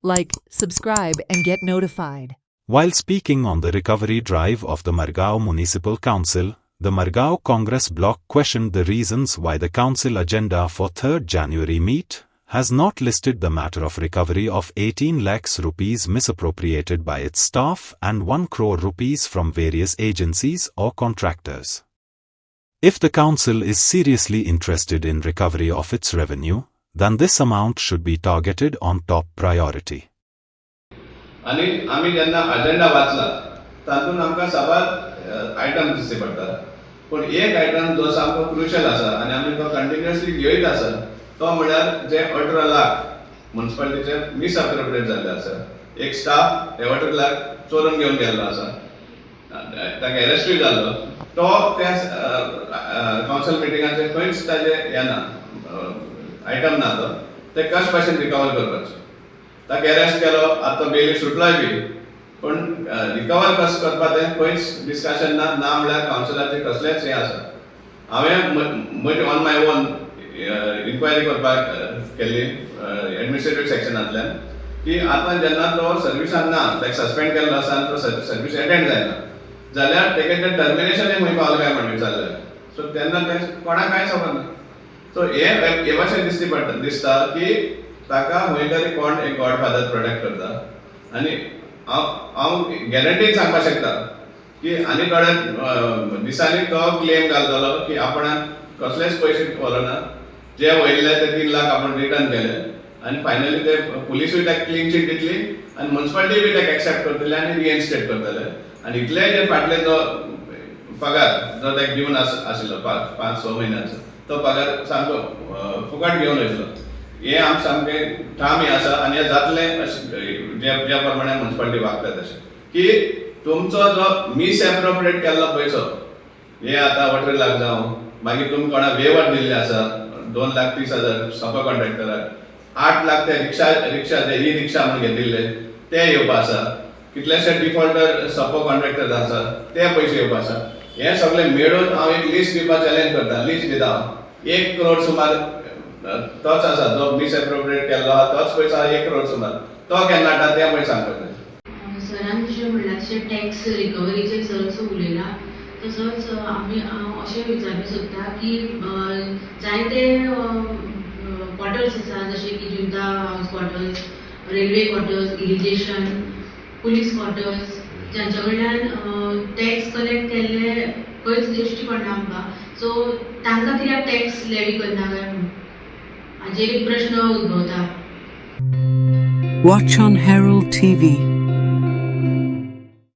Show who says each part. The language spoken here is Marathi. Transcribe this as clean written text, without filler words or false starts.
Speaker 1: Like, subscribe, and get notified.
Speaker 2: While speaking on the recovery drive of the Margao Municipal Council, the Margao Congress bloc questioned the reasons why the council agenda for 3rd January meet has not listed the matter of recovery of 18 lakhs rupees misappropriated by its staff and 1 crore rupees from various agencies or contractors. If the council is seriously interested in recovery of its revenue, then this amount should be targeted on top priority.
Speaker 3: आणि आम्ही जेन्ना अजेंडा वाचला तातूंत आमकां साबार आयटम दिसचे पडटा पण एक आयटम जो सामको क्रुशियल आसा आनी आमी तो कंटिन्युअसली घेयत आसा तो म्हळ्यार जे 18 लाख म्युनिसिपालिटीचे मिसअप्रोप्रिएट जाल्ले आसा एक स्टाफ 18 लाख चोरून घेवन गेल्लो आसा ताका अरेस्टूय जाल्लो तो त्या कावन्सिल मिटिंगाचेर खंयच ताजे येना आयटम ना तो ते कशे भाशेन रिकवर करपाचें ताका अरेस्ट केलो आतां बेली सुटलोय बी पण रिकवर कसं करपा तें खंयच डिस्कशन ना म्हळ्यार कावन्सिलाचें कसलेंच हें आसा हांवें म्हजी ऑन माय ओन इन्क्वायरी करपाक केल्ली एडमिनिस्ट्रेटिव्ह सेक्शनांतल्यान की आतां जेन्ना तो सर्विसान ना लायक सस्पेंड केल्लो आसा आनी तो सर्वीस अटेंड जायना जाल्यार तेगे तें टर्मिनेशन खंय पावलें काय म्हणून विचारलें सो तेन्ना तें कोणाक कांयच खबर ना सो हे भाशेन दिसता की ताका खंय तरी कोण एक गॉडफादर प्रोटेक्ट करता आनी हांव गॅरंटीन सांगपाक शकता की आनी थोड्या दिसांनी तो क्लेम घालतलो की आपणान कसलेच पयशे व्हरना जे वयले ते 3 लाख आपण रिटर्न केले आनी फायनली ते पुलिसूय ताका क्लीन चीट दितली आनी म्युनिसिपालिटी बी ताका एक्सेप्ट करतले आनी रिइन्स्टेट करतले आनी इतले जे फाटले जो पगार जो ताका दिवन आशिल्लो 5-6 म्हयन्याचो तो पगार सामको फुकट घेवन वयतलो हे आमचें सामकें ठाम हें आसा आनी हें जातलें ज्या प्रमाणे म्युनिसिपालिटी वागता तशें की तुमचो जो मिसएप्रोप्रिएट केल्लो पयसो हे आतां 18 लाख जावं मागीर तुमी कोणा वेवर दिल्ले आसा 2,30,000 सपो कॉन्ट्रॅक्टराक 8 लाख ते रिक्षा ते ई रिक्षा म्हणून घेतिल्ले ते येवपा आसा कितलेशे डिफॉल्टर सपो कॉन्ट्रॅक्टर आसा ते पयशे येवपा आसा हे सगळें मेळून हांव एक लिस्ट दिवपाक चॅलेंज करता लिस्ट दिता हांव 1 करोड सुमार तोच आसा जो मिसएप्रोप्रिएट केल्लो आहा तोच पयसो आहा 1 करोड सुमार तो केन्ना हाडटा तें पळय सांगपाक जाय
Speaker 4: सरान जशें म्हणलां तशें टॅक्स रिकवरीचेर चडसो उलयला तसोच आमी अशें विचारूंक सोदता की जायते क्वॉर्टर्स आसा जशे की जुंता हावस quarters railway quarters irrigation police quarters जांचे कडल्यान टॅक्स कलेक्ट केल्ले खंयच दिश्टी पडना आमकां सो तांकां कित्याक टॅक्स लेवी करना काय म्हणून हाजेर एक प्रश्न उद्भवता.
Speaker 1: Watch on Herald TV.